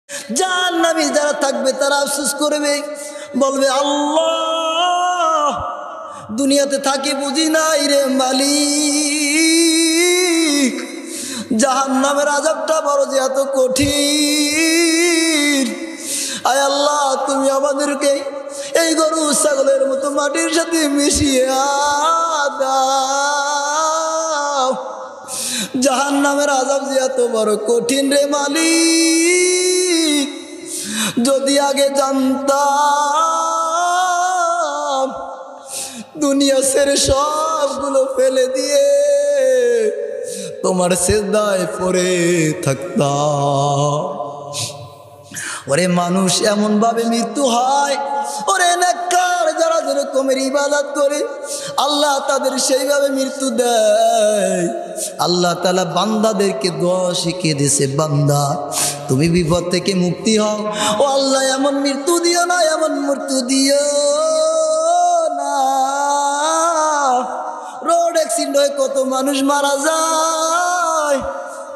জাহান্নামী যারা থাকবে তারা আফসোস করবে, বলবে আল্লাহ দুনিয়াতে থাকি বুঝি নাই রে মালিক, জাহান্নামের আযাবটা বড় যে এত কঠিন। আয় আল্লাহ তুমি আমাদেরকে এই গরু ছাগলের মতো মাটির সাথে মিশিয়ে দাও, জাহান্নামের আযাব যে এত বড় কঠিন রে মালিক, যদি আগে জানতাম দুনিয়া ছেড়ে সবগুলো ফেলে দিয়ে তোমার সিজদায় পড়ে থাকতাম। ওরে মানুষ এমন ভাবে মৃত্যু হয়, ওরে নেককার যারা যেরকমের ইবাদত করে আল্লাহ তাদের সেইভাবে মৃত্যু দেয়। আল্লাহ তাআলা বান্দাদেরকে দোয়া শিখিয়ে দিয়েছে, বান্দা তুমি বিপদ থেকে মুক্তি হও, ও আল্লাহ এমন মৃত্যু দিও না, এমন মৃত্যু দিও না। রোড অ্যাক্সিডেন্ট হয়ে কত মানুষ মারা যায়,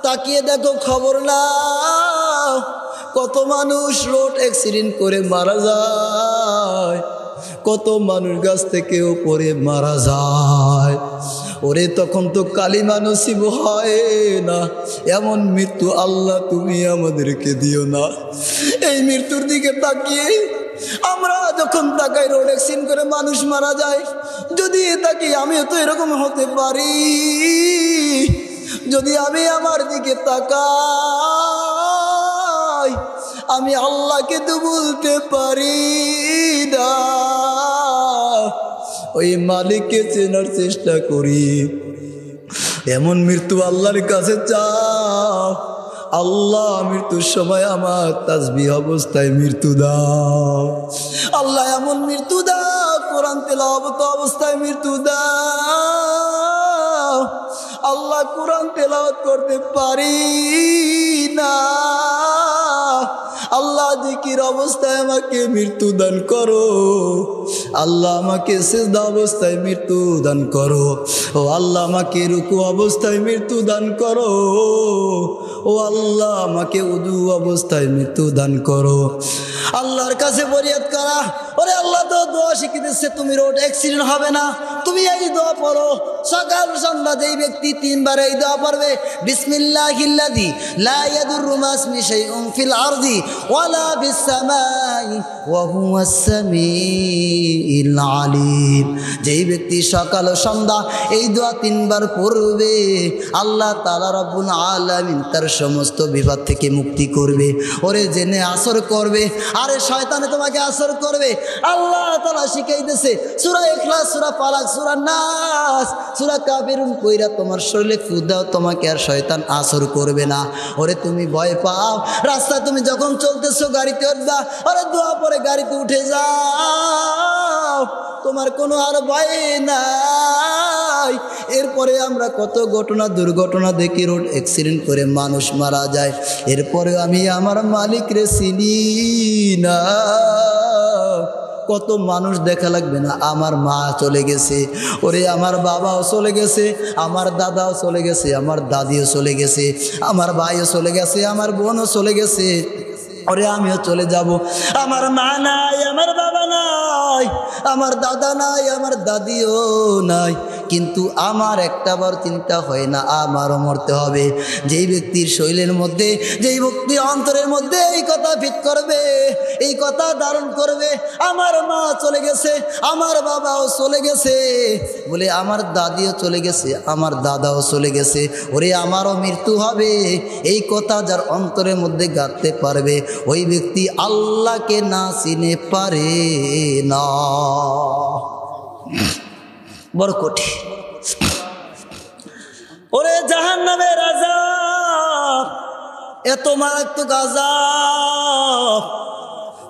তাকিয়ে দেখো খবর নাও, কত মানুষ রোড অ্যাক্সিডেন্ট করে মারা যায়, কত মানুষ গাছ থেকেও পড়ে মারা যায়। ওরে তখন তো কালিমা নসিব হয় না, এমন মৃত্যু আল্লাহ তুমি আমাদেরকে দিও না। এই মৃত্যুর দিকে তাকিয়ে আমরা যখন তাকাই রোড অ্যাক্সিডেন্ট করে মানুষ মারা যায়, যদি তাকি আমিও তো এরকম হতে পারি, যদি আমি আমার দিকে তাকাই আমি আল্লাহকে তো বলতে পারি না, ওই মালিককে চেনার চেষ্টা করি। এমন মৃত্যু আল্লাহর কাছে চাও, আল্লাহ মৃত্যুর সময় আমার তাসবিহ অবস্থায় মৃত্যু দাও, আল্লাহ এমন মৃত্যু দাও কোরআন তেলাওয়াত অবস্থায় মৃত্যু দাও। আল্লাহ কোরআন তেলাওয়াত করতে পারি না, আল্লাহ জিকির অবস্থায় আমাকে মৃত্যু দান করো, আল্লাহ আমাকে সিজদা অবস্থায় মৃত্যু দান করো, ও আল্লাহ আমাকে রুকু অবস্থায় মৃত্যু দান করো, ও আল্লাহ আমাকে উযু অবস্থায় মৃত্যু দান করো। আল্লাহর কাছে ফরিয়াদ করা। ওরে আল্লাহ তো দোয়া শিখিয়ে দিচ্ছে, তুমি রোড অ্যাক্সিডেন্ট হবে না, তুমি এই দোয়া পড়ো সকাল সন্ধ্যা। যেই ব্যক্তি 3 বার এই দোয়া পড়বে, বিসমিল্লাহিল্লাযী লা ইয়াদুররু মা ইসমিহি শাইউন ফিল আরদি ওয়ালা ফিস সামাই ওয়া হুয়াস সামিউল আলীম, যেই ব্যক্তি সকাল ও সন্ধ্যা এই দোয়া 3 বার পড়বে, আল্লাহ তাআলা রব্বুল আলামিন তার সমস্ত বিপদ থেকে মুক্তি করবে। ওরে জেনে আসর করবে, আরে শয়তানে তোমাকে আসর করবে। আল্লাহ তাআলা শিখাইতেছে সূরা ইখলাস, সূরা ফালাক, সূরা নাস, সূরা কাফিরুন কইরা তোমার শরীরে ফু দাও, তোমাকে আর শয়তান আসর করবে না। ওরে তুমি ভয় পাও, রাস্তায় তুমি যখন চলতেছো গাড়িতে উঠবা, ওরে দোয়া পড়ে গাড়িতে উঠে যাও, তোমার কোনো আর ভয় নাই। এরপরে আমরা কত ঘটনা দুর্ঘটনা দেখি, রোড অ্যাক্সিডেন্ট করে মানুষ মারা যায়, এরপরে আমি আমার মালিক রে চিনি না। কত মানুষ দেখা লাগবে না, আমার মা চলে গেছে, ওরে আমার বাবাও চলে গেছে, আমার দাদাও চলে গেছে, আমার দাদিও চলে গেছে, আমার ভাইও চলে গেছে, আমার বোনও চলে গেছে, ওরে আমিও চলে যাব। আমার মা নাই, আমার বাবা নাই, আমার দাদা নাই, আমার দাদিও নাই, কিন্তু আমার একটাবার চিন্তা হয় না আমারও মরতে হবে। যেই ব্যক্তির শরীরের মধ্যে, যেই ব্যক্তির অন্তরের মধ্যে এই কথা ফিট করবে, এই কথা ধারণ করবে, আমার মা চলে গেছে, আমার বাবাও চলে গেছে, বলে আমার দাদিও চলে গেছে, আমার দাদাও চলে গেছে, ওরে আমারও মৃত্যু হবে, এই কথা যার অন্তরের মধ্যে গাঁথতে পারবে, ওই ব্যক্তি আল্লাহকে না চিনে পারে না। বড় কঠিন। ওরে জাহান্নামের আযাব এত মারাত্মক আযাব,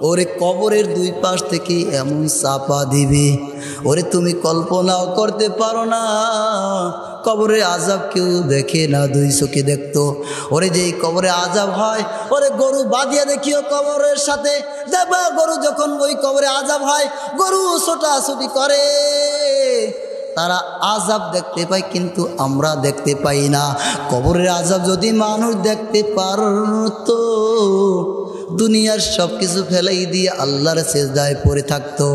ওরে কবরের 2 পাশ থেকে এমন চাপা দিবে, ওরে তুমি কল্পনাও করতে পারো না। কবরের আযাব কেউ দেখে না, 2 চোখে দেখতো। ওরে যেই কবরে আযাব হয়, ওরে গরু বাঁধিয়া দেখিও কবরের সাথে যাবা, গরু যখন ওই কবরে আযাব হয়, গরু ছোটাছুটি করে, তারা আযাব দেখতে পায়, কিন্তু আমরা দেখতে পাই না। কবরের আযাব যদি মানুষ দেখতে পারতো, দুনিয়ার সব কিছু ফেলাই দিয়ে আল্লাহর সিজদায় পড়ে থাকতো।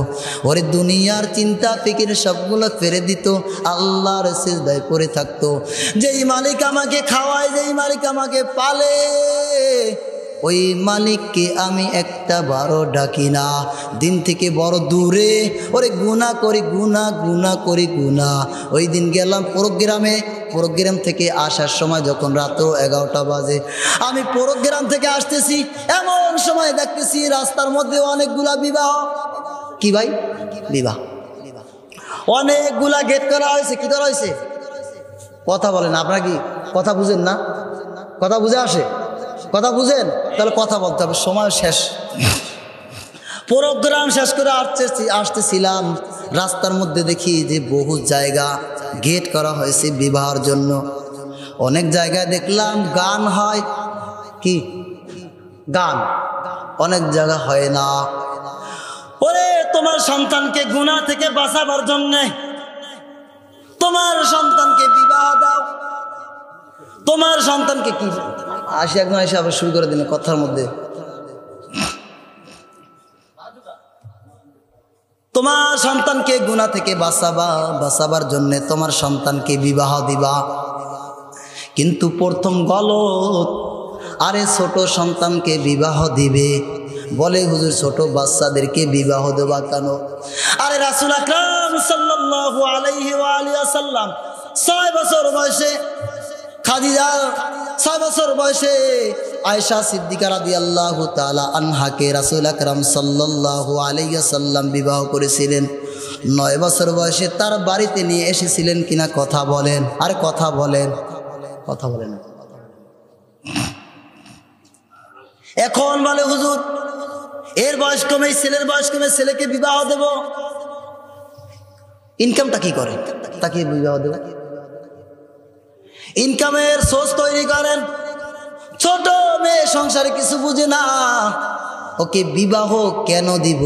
ওরে দুনিয়ার চিন্তা ফিকির সবগুলো ফেলে দিত, আল্লাহর সিজদায় পড়ে থাকতো। যেই মালিক আমাকে খাওয়ায়, যেই মালিক আমাকে পালে, ওই মালিককে আমি একটা বারো ডাকি না। দিন থেকে বড় দূরে, ওরে গুনাহ করি, গুনাহ করি। ওই দিন গেলাম প্রোগ্রাম থেকে আসার সময় যখন রাত 11টা বাজে, আমি প্রোগ্রাম থেকে আসতেছি, এমন সময় দেখতেছি রাস্তার মধ্যে অনেকগুলা বিবাহ। কি ভাই? বিবাহ। অনেকগুলা গেট করা হয়েছে। কি করা হয়েছে? কথা বলেন, আপনারা কি কথা বুঝেন না? কথা বুঝে আসে? কথা বুঝেন? তাহলে কথা বলতে হবে, সময় শেষ। প্রোগ্রাম শেষ করে আসতেছিলাম, রাস্তার মধ্যে দেখি যে বহু জায়গা গেট করা হয়েছে বিবাহের জন্য। অনেক জায়গায় দেখলাম গান হয়। কি গান? অনেক জায়গা হয় না। ওরে তোমার সন্তানকে গুনাহ থেকে বাঁচাবার জন্য তোমার সন্তানকে বিবাহ দাও। তোমার সন্তানকে কি একদম আবার শুরু করে দিন কথার মধ্যে। তোমার সন্তানকে গুনাহ থেকে বাঁচাবার জন্য তোমার সন্তানকে বিবাহ দিবা, কিন্তু প্রথম গলত। আরে ছোট সন্তানকে বিবাহ দিবে বলে হুজুর, ছোট বাচ্চাদেরকে বিবাহ দেবা কেন? আরে রাসূল আকরাম সাল্লাল্লাহু আলাইহি ওয়া আলিহি ওয়াসাল্লাম 6 বছর বয়সে, খাদিজা 6 বছর বয়সে আয়েশা সিদ্দিকা রাদিয়াল্লাহু তাআলা আনহাকে রাসূল আকরাম সাল্লাল্লাহু আলাইহি ওয়াসাল্লাম বিবাহ করেছিলেন। 9 বছর বয়সে তার বাড়িতে নিয়ে এসেছিলেন কিনা কথা বলেন। আর কথা বলেন না। এখন বলে হুজুর এর বয়স কমে, ছেলের বয়স কমে, ছেলেকে বিবাহ দেব। ইনকামটা কি করে তাকে বিবাহ দেব? ইনকামের সোর্স তৈরি করেন। ছোট মেয়ে সংসারে কিছু বুঝে না, ওকে বিবাহ কেন দিব?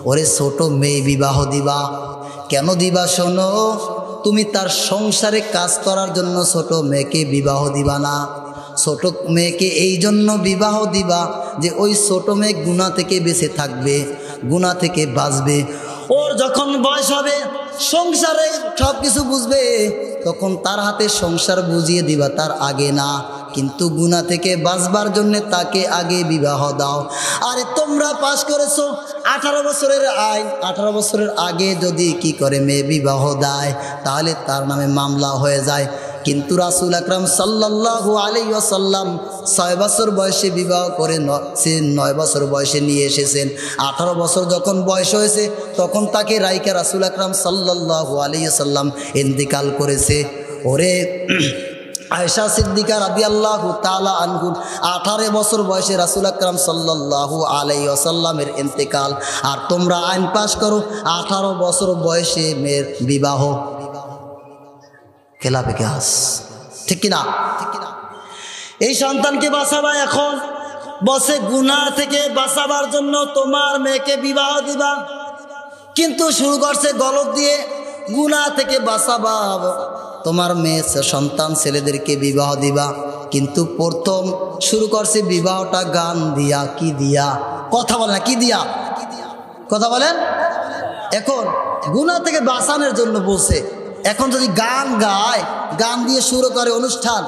ওরে ছোট মেয়ে বিবাহ দিবা কেন দিবা? শোনো, তুমি তার সংসারে কাজ করার জন্য ছোট মেয়েকে বিবাহ দিবা না। ছোট মেয়েকে এই জন্য বিবাহ দিবা যে ওই ছোট মেয়ে গুনাহ থেকে বেঁচে থাকবে, গুনাহ থেকে বাঁচবে। ওর যখন বয়স হবে, সংসারে সব কিছু বুঝবে, তখন তার হাতে সংসার বুঝিয়ে দিবা, তার আগে না। কিন্তু গুনাহ থেকে বাঁচবার জন্য তাকে আগে বিবাহ দাও। আরে তোমরা পাস করেছো 18 বছরের আইন, 18 বছরের আগে যদি কি করে মেয়ে বিবাহ দেয় তাহলে তার নামে মামলা হয়ে যায়। কিন্তু রাসূল আকরাম সাল্লাল্লাহু আলাইহি ওয়াসাল্লাম 6 বছর বয়সে বিবাহ করে 9 বছর বয়সে নিয়ে এসেছেন। 18 বছর যখন বয়স হয়েছে তখন তাকে রাইকা রাসূল আকরাম সাল্লাল্লাহু আলাইহি ওয়াসাল্লাম ইন্তেকাল করেছে। ওরে আয়েশা সিদ্দিকা রাদিয়াল্লাহু তাআলা আনহু 18 বছর বয়সে রাসূল আকরাম সাল্লাল্লাহু আলাইহি ওয়াসাল্লামের ইন্তেকাল। আর তোমরা আইন পাস করো 18 বছর বয়সে মেয়ের বিবাহ। খেলাপে গ্যাস, ঠিক কিনা? এই সন্তানকে বাঁচাবা। এখন বসে গুনাহ থেকে বাঁচাবার জন্য তোমার মেয়েকে বিবাহ দিবা, কিন্তু শুরু করছে গলত দিয়ে। গুনাহ থেকে বাঁচাবা, তোমার মেয়ে সন্তান ছেলেদেরকে বিবাহ দিবা, কিন্তু প্রথম শুরু করছে বিবাহটা গান দিয়া। কি দিয়া? কথা বলেন না, কি দিয়া? কথা বলেন। এখন গুনাহ থেকে বাঁচানোর জন্য বলছে। এখন যদি গান গায়, গান দিয়ে শুরু করে অনুষ্ঠান,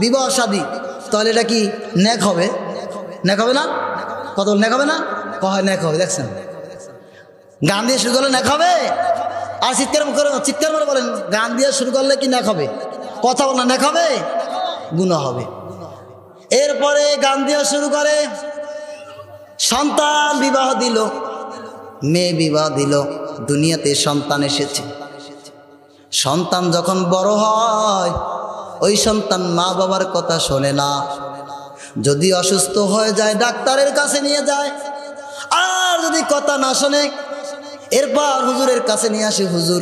বিবাহ শাদী, তাহলে এটা কি নেক হবে? নেক হবে না? কত নেক হবে না? কয় নেক হবে। দেখছেন, গান দিয়ে শুরু করলে নেক হবে? আর চিৎকার করে বলেন, গান দিয়ে শুরু করলে কি নেক হবে? কথা বল না, নেক হবে? গুনাহ হবে। এরপরে গান দিয়ে শুরু করে, সন্তান বিবাহ দিল, মেয়ে বিবাহ দিল, দুনিয়াতে সন্তান এসেছে। সন্তান যখন বড় হয়, ওই সন্তান মা বাবার কথা শোনে না। যদি অসুস্থ হয়ে যায় ডাক্তারের কাছে নিয়ে যায়, আর যদি কথা না শোনে এরপর হুজুরের কাছে নিয়ে আসে, হুজুর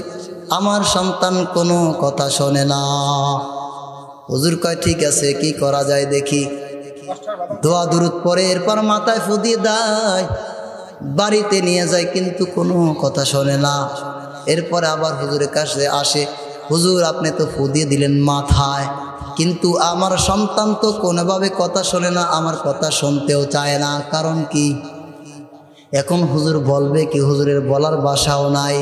আমার সন্তান কোনো কথা শোনে না। হুজুর কয় ঠিক আছে, কি করা যায় দেখি। দোয়া দুরুদ পরে এরপর মাথায় ফু দিয়ে দেয়, বাড়িতে নিয়ে যায়, কিন্তু কোনো কথা শোনে না। এরপরে আবার হুজুরের কাছে আসে, হুজুর আপনি তো ফু দিয়ে দিলেন মাথায়, কিন্তু আমার সন্তান তো কোনোভাবে কথা শোনে না, আমার কথা শুনতেও চায় না। কারণ কি? এখন হুজুর বলবে কি? হুজুরের বলার ভাষাও নাই।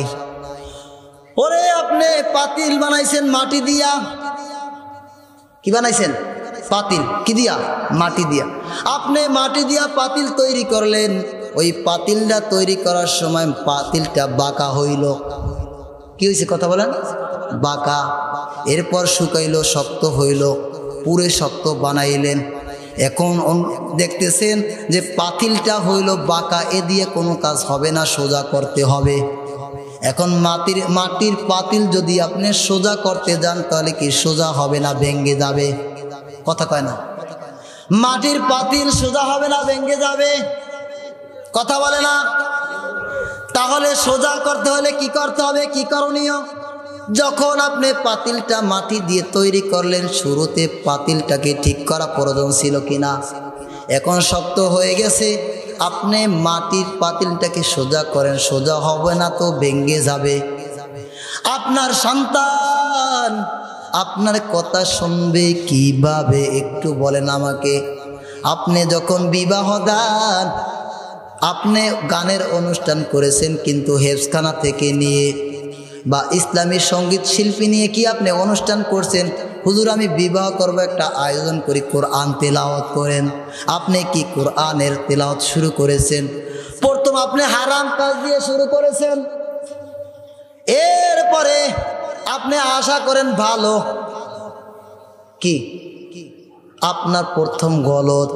ওরে আপনি পাতিল বানাইছেন মাটি দিয়া। কি বানাইছেন? পাতিল। কি দিয়া? মাটি দিয়া। আপনি মাটি দিয়া পাতিল তৈরি করলেন। ওই পাতিলটা তৈরি করার সময় পাতিলটা বাঁকা হইল। কি হয়েছে কথা বলেন? বাঁকা। এরপর শুকাইল, শক্ত হইল, পুরে শক্ত বানাইলেন। এখন দেখতেছেন যে পাতিলটা হইল বাঁকা, এ দিয়ে কোনো কাজ হবে না, সোজা করতে হবে। এখন মাটির পাতিল যদি আপনি সোজা করতে যান তাহলে কি সোজা হবে না, ভেঙ্গে যাবে? কথা কয় না? মাটির পাতিল সোজা হবে না, ভেঙ্গে যাবে। কথা বলে না? তাহলে সোজা করতে হলে কি করতে হবে? কি করণীয়? যখন আপনি পাতিলটা মাটি দিয়ে তৈরি করলেন, শুরুতে পাতিলটাকে ঠিক করা প্রয়োজন ছিল কিনা? এখন শক্ত হয়ে গেছে, আপনি মাটির পাতিলটাকে সোজা করেন, সোজা হবে না তো ভেঙ্গে যাবে। আপনার সন্তান আপনার কথা শুনবে কিভাবে একটু বলেন আমাকে। আপনি যখন বিবাহ দেন, আপনি গানের অনুষ্ঠান করেছেন, কিন্তু হেফজখানা থেকে নিয়ে বা ইসলামী সঙ্গীত শিল্পী নিয়ে কি আপনি অনুষ্ঠান করছেন? হুজুর আমি বিবাহ করব, একটা আয়োজন করি, কোরআন তেলাওয়াত করেন। আপনি কি কোরআনের তেলাওয়াত শুরু করেছেন? প্রথম আপনি হারাম কাজ দিয়ে শুরু করেছেন, এরপরে আপনি আশা করেন ভালো। কি আপনার প্রথম গলত?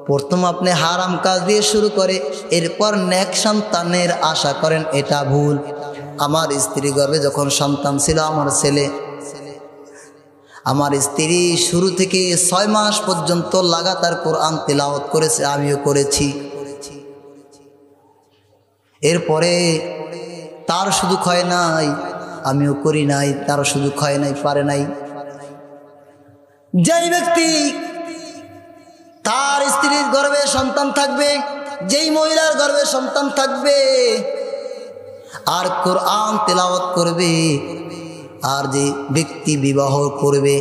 প্রথম আপনি হারাম কাজ দিয়ে শুরু করে এরপর নেক সন্তানের আশা করেন, এটা ভুল। আমার স্ত্রী গর্ভে যখন সন্তান ছিল আমার ছেলে, আমার স্ত্রী শুরু থেকে 6 মাস পর্যন্ত লাগাতার কোরআন তেলাওয়াত করেছে, আমিও করেছি। এরপরে তার শুধু ক্ষয় নাই, আমিও করি নাই, তার শুধু ক্ষয় নাই, পারে নাই। যেই ব্যক্তি তার স্ত্রীর গর্ভে সন্তান থাকবে, যেই মহিলার গর্ভে সন্তান থাকবে আর কোরআন তেলাওয়াত করবে, আর যে ব্যক্তি বিবাহ করবে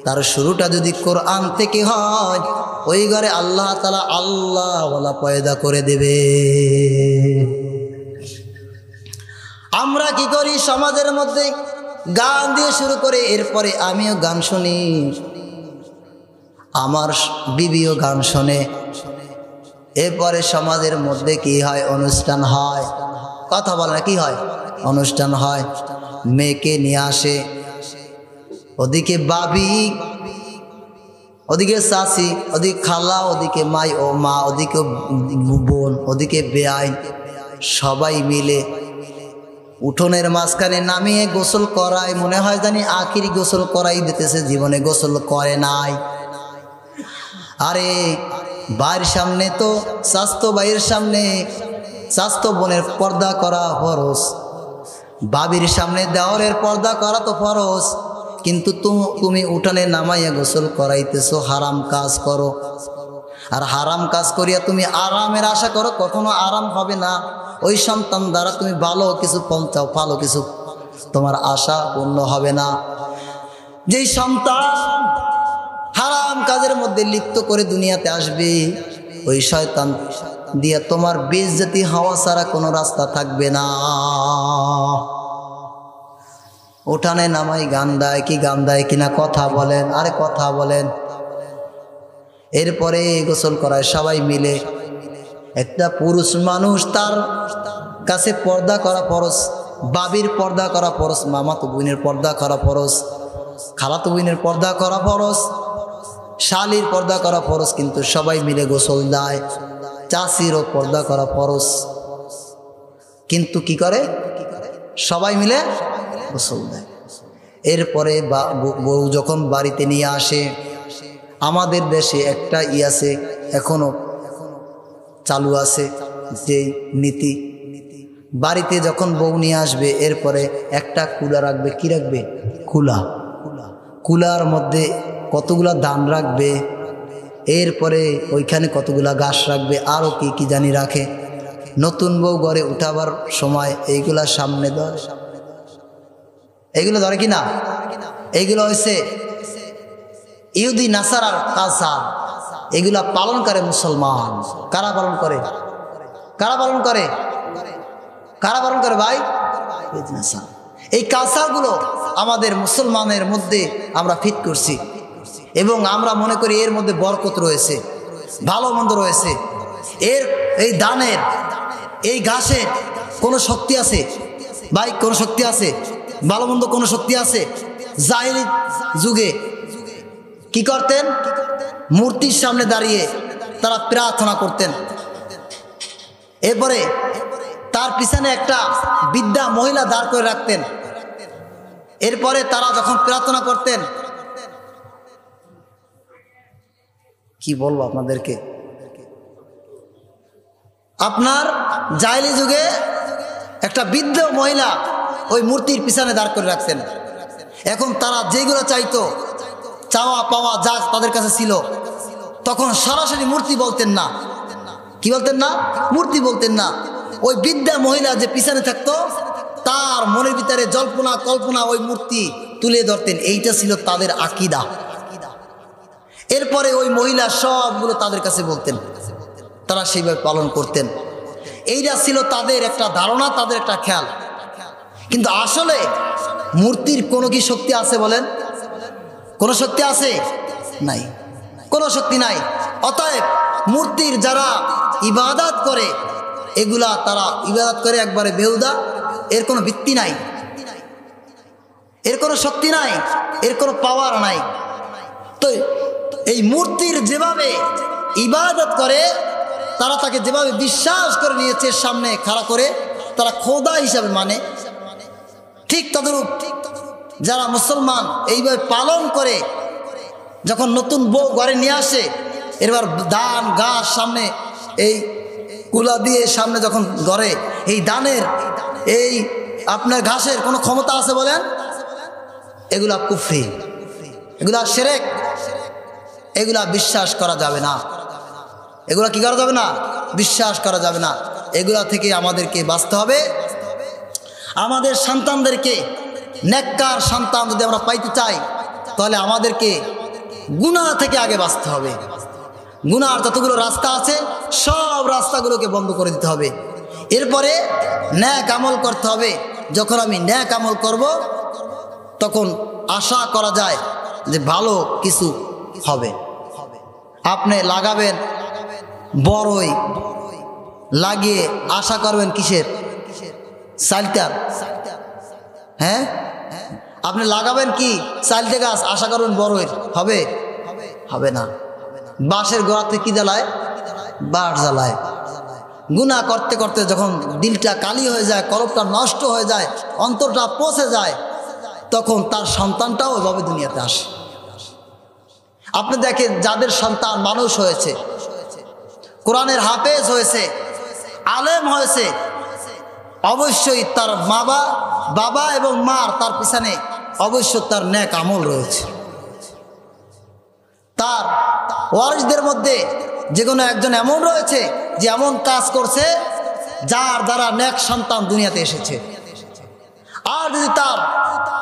তার শুরুটা যদি কোরআন থেকে হয়, ওই ঘরে আল্লাহ তাআলা আল্লাহওয়ালা পয়দা করে দেবে। আমরা কি করি? সমাজের মধ্যে গান দিয়ে শুরু করে, এরপরে আমিও গান শুনি, আমার বিবিও গান শোনে। এরপরে সমাজের মধ্যে কি হয়? অনুষ্ঠান হয়। কথা বলে না? কি হয়? অনুষ্ঠান হয়। মেয়েকে নিয়ে আসে, ওদিকে বাবি, ওদিকে চাচি, ওদিকে খালা, ওদিকে মাই ও মা, ওদিকে বোন, ওদিকে বেআইন, সবাই মিলে উঠোনের মাঝখানে নামিয়ে গোসল করায়। মনে হয় জানি আখির গোসল করাই দিতেছে, জীবনে গোসল করে নাই। আরে ভাইয়ের সামনে তো, স্বাস্থ্য ভাইয়ের সামনে স্বাস্থ্য বোনের পর্দা করা ফরজ, বাবির সামনে দেওরের পর্দা করা তো ফরজ, কিন্তু তুমি উঠানে নামাইয়া গোসল করাইতেছো, হারাম কাজ করো। আর হারাম কাজ করিয়া তুমি আরামের আশা করো, কখনো আরাম হবে না। ওই সন্তান দ্বারা তুমি ভালো কিছু পৌঁছাও, ভালো কিছু তোমার আশা পূর্ণ হবে না। যেই সন্তান হারাম কাজের মধ্যে লিপ্ত করে দুনিয়াতে আসবে, ওই শয়তান দিয়া তোমার বেইজ্জতি হওয়া ছাড়া কোনো রাস্তা থাকবে না। উঠানে নামাই গান দেয়, কি গান দেয় কিনা কথা বলেন, আরে কথা বলেন। এরপরে গোসল করায় সবাই মিলে। একটা পুরুষ মানুষ, তার কাছে পর্দা করা ফরজ, বাবির পর্দা করা ফরজ, মামাতো বোনের পর্দা করা ফরজ, খালাতো বোনের পর্দা করা ফরজ, শালির পর্দা করা ফরজ, কিন্তু সবাই মিলে গোসল দেয়। চাষিরও পর্দা করা ফরজ, কিন্তু কি করে? সবাই মিলে গোসল দেয়। এরপরে বউ যখন বাড়িতে নিয়ে আসে, আমাদের দেশে একটা আছে, এখনো চালু আছে যে নীতি, বাড়িতে যখন বউ নিয়ে আসবে এরপরে একটা কুলা রাখবে। কি রাখবে? কুলা। কুলার মধ্যে কতগুলা ধান রাখবে, এরপরে ওইখানে কতগুলা ঘাস রাখবে, আরও কি কি জানি রাখে। নতুন বউ ঘরে উঠাবার সময় এইগুলা সামনে ধরে, এইগুলো ধরে কি না? এইগুলো হয়েছে ইহুদি নাসারার কালচার এগুলা পালন করে মুসলমান। কারা পালন করে? কারা পালন করে? কারা পালন করে ভাই? ইহুদি নাসারা। এই কালচারগুলো আমাদের মুসলমানের মধ্যে আমরা ফিট করছি এবং আমরা মনে করি এর মধ্যে বরকত রয়েছে, ভালো মন্দ রয়েছে। এই ধানের, এই ঘাসের কোনো শক্তি আছে ভাই? কোনো শক্তি আছে? ভালো মন্দ কোনো শক্তি আছে? জাহিলি যুগে কি করতেন? মূর্তির সামনে দাঁড়িয়ে তারা প্রার্থনা করতেন। এরপরে তার পিছনে একটা বৃদ্ধা মহিলা দাঁড় করে রাখতেন। এরপরে তারা যখন প্রার্থনা করতেন, কি বলবো আপনাদেরকে, আপনার জাহিলি যুগে একটা বৃদ্ধ মহিলা ওই মূর্তির পিছনে দাঁড় করে রাখতেন। এখন তারা যেগুলো চাইতো, চাওয়া পাওয়া যা তাদের কাছে ছিল, তখন সরাসরি মূর্তি বলতেন না। কি বলতেন না? মূর্তি বলতেন না। ওই বৃদ্ধা মহিলা যে পিছনে থাকতো তার মনের ভিতরে জল্পনা কল্পনা ওই মূর্তি তুলে ধরতেন। এইটা ছিল তাদের আকীদা। এরপরে ওই মহিলা সবগুলো তাদের কাছে বলতেন, তারা সেইভাবে পালন করতেন। এইটা ছিল তাদের একটা ধারণা, তাদের একটা খেয়াল। কিন্তু আসলে মূর্তির কোনো কি শক্তি আছে বলেন? কোনো শক্তি আছে? নাই, কোনো শক্তি নাই। অতএব মূর্তির যারা ইবাদত করে, এগুলা তারা ইবাদত করে একবারে বেহুদা। এর কোনো ভিত্তি নাই, এর কোনো শক্তি নাই, এর কোনো পাওয়ার নাই। তো এই মূর্তির যেভাবে ইবাদত করে, তারা তাকে যেভাবে বিশ্বাস করে নিয়েছে, সামনে খাড়া করে তারা খোদা হিসাবে মানে, ঠিক তদরূপ যারা মুসলমান এইভাবে পালন করে, যখন নতুন বউ ঘরে নিয়ে আসে, এবার ধান ঘাস সামনে এই কুলা দিয়ে সামনে যখন ঘরে এই ধানের এই আপনার ঘাসের কোনো ক্ষমতা আছে বলেন? এগুলা কুফরি, এগুলা শিরক, এগুলা বিশ্বাস করা যাবে না। এগুলা কি করা যাবে না? বিশ্বাস করা যাবে না। এগুলা থেকে আমাদেরকে বাঁচতে হবে। আমাদের সন্তানদেরকে নেককার সন্তান যদি আমরা পাইতে চাই, তাহলে আমাদেরকে গুনাহ থেকে আগে বাঁচতে হবে। গুনাহর যতগুলো রাস্তা আছে সব রাস্তাগুলোকে বন্ধ করে দিতে হবে। এরপরে নেক আমল করতে হবে। যখন আমি নেক আমল করব, তখন আশা করা যায় যে ভালো কিছু হবে। আপনি লাগাবেন বড়ই, লাগিয়ে আশা করবেন কিসের? চালতার। হ্যাঁ, আপনি লাগাবেন কি? চালতে গাছ, আশা করবেন বড়ই হবে? হবে না। বাঁশের গোড়াতে কি জ্বালায়? বাঁশ জ্বালায়। গুনাহ করতে করতে যখন দিলটা কালি হয়ে যায়, কলবটা নষ্ট হয়ে যায়, অন্তরটা পচে যায়, তখন তার সন্তানটাও ওইভাবে দুনিয়াতে আসে। আপনি দেখেন, যাদের সন্তান মানুষ হয়েছে, কোরআনের হাফেজ হয়েছে, আলেম হয়েছে, অবশ্যই তার বাবা এবং মার তার পিছনে অবশ্যই তার নেক আমল রয়েছে। তার ওয়ারিসদের মধ্যে যে কোনো একজন এমন রয়েছে যে এমন কাজ করছে যার দ্বারা নেক সন্তান দুনিয়াতে এসেছে। আর যদি তার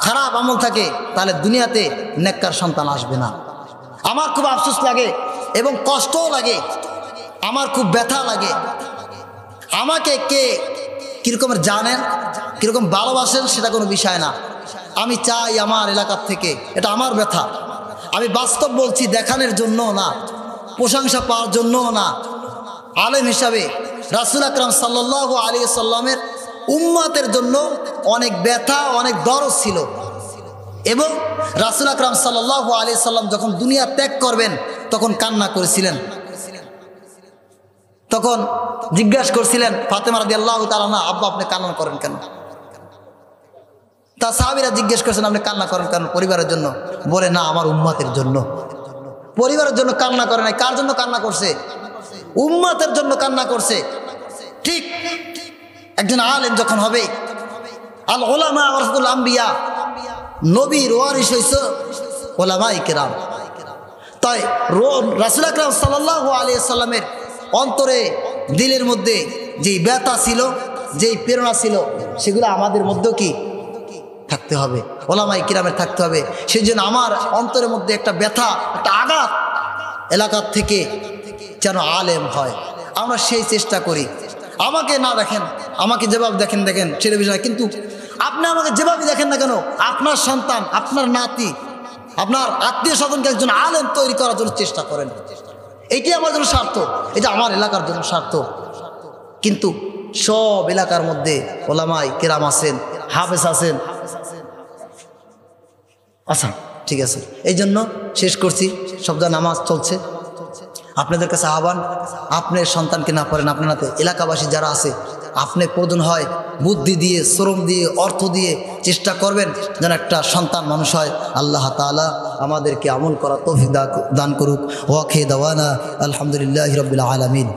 খারাপ আমল থাকে, তাহলে দুনিয়াতে নেককার সন্তান আসবে না। আমার খুব আফসোস লাগে এবং কষ্টও লাগে, আমার খুব ব্যথা লাগে। আমাকে কে কীরকমের জানেন, কীরকম ভালোবাসেন, সেটা কোনো বিষয় না। আমি চাই আমার এলাকার থেকে, এটা আমার ব্যথা, আমি বাস্তব বলছি, দেখানোর জন্য না, প্রশংসা পাওয়ার জন্য না। আলেম হিসাবে রাসূল আকরাম সাল্লাল্লাহু আলাইহি সাল্লামের উম্মতের জন্য অনেক ব্যথা, অনেক দরদ ছিল। এবং রাসূল আকরাম সাল্লাল্লাহু আলাইহি সাল্লাম যখন দুনিয়া ত্যাগ করবেন, তখন কান্না করেছিলেন। তখন জিজ্ঞাসা করছিলেন ফাতেমা রাদিয়াল্লাহু তাআলা আনহা, আব্বা আপনি কান্না করেন কেন? তা সাহাবীরা জিজ্ঞেস করছেন, আপনি কান্না করেন কেন? পরিবারের জন্য। বলে, না, আমার উম্মতের জন্য। পরিবারের জন্য কান্না করে নাই। কার জন্য কান্না করছে? উম্মতের জন্য কান্না করছে। ঠিক একজন আলেম যখন হবে, আল উলামা ওয়ারাসাতুল আম্বিয়া, নবীর ওয়ারিস হইছে উলামায়ে কেরাম। তাই রাসূল আকরাম সাল্লাল্লাহু আলাইহি সাল্লামের অন্তরে, দিলের মধ্যে যেই ব্যথা ছিল, যেই প্রেরণা ছিল, সেগুলো আমাদের মধ্যেও কি থাকতে থাকতে হবে, ওলামায়ে কিরামের থাকতে হবে। সেই জন্য আমার অন্তরের মধ্যে একটা ব্যথা, একটা আঘাত, এলাকার থেকে যেন আলেম হয়, আমরা সেই চেষ্টা করি। আমাকে না দেখেন, আমাকে যেভাবে দেখেন দেখেন সেটা বিষয়, কিন্তু আপনি আমাকে যেভাবে দেখেন না কেন, আপনার সন্তান, আপনার নাতি, আপনার আত্মীয় স্বজনকে একজন আলেম তৈরি করার জন্য চেষ্টা করেন। এইটি আমার জন্য স্বার্থ, এটা আমার এলাকার জন্য স্বার্থ। কিন্তু সব এলাকার মধ্যে ওলামায়ে কেরাম আছেন, হাফেজ আছেন। আচ্ছা ঠিক আছে, এই জন্য শেষ করছি, সবদা নামাজ চলছে। আপনাদের কাছে আহ্বান, আপনার সন্তানকে না পারেন, আপনার হাতে এলাকাবাসী যারা আছে, আপনি প্রয়োজন হয় বুদ্ধি দিয়ে, শ্রম দিয়ে, অর্থ দিয়ে চেষ্টা করবেন যেন একটা সন্তান মানুষ হয়। আল্লাহ তাআলা আমাদেরকে আমল করা তৌফিক দান করুক। ওয়া আখিরু দাওয়ানা আলহামদুলিল্লাহি রাব্বিল আলামিন।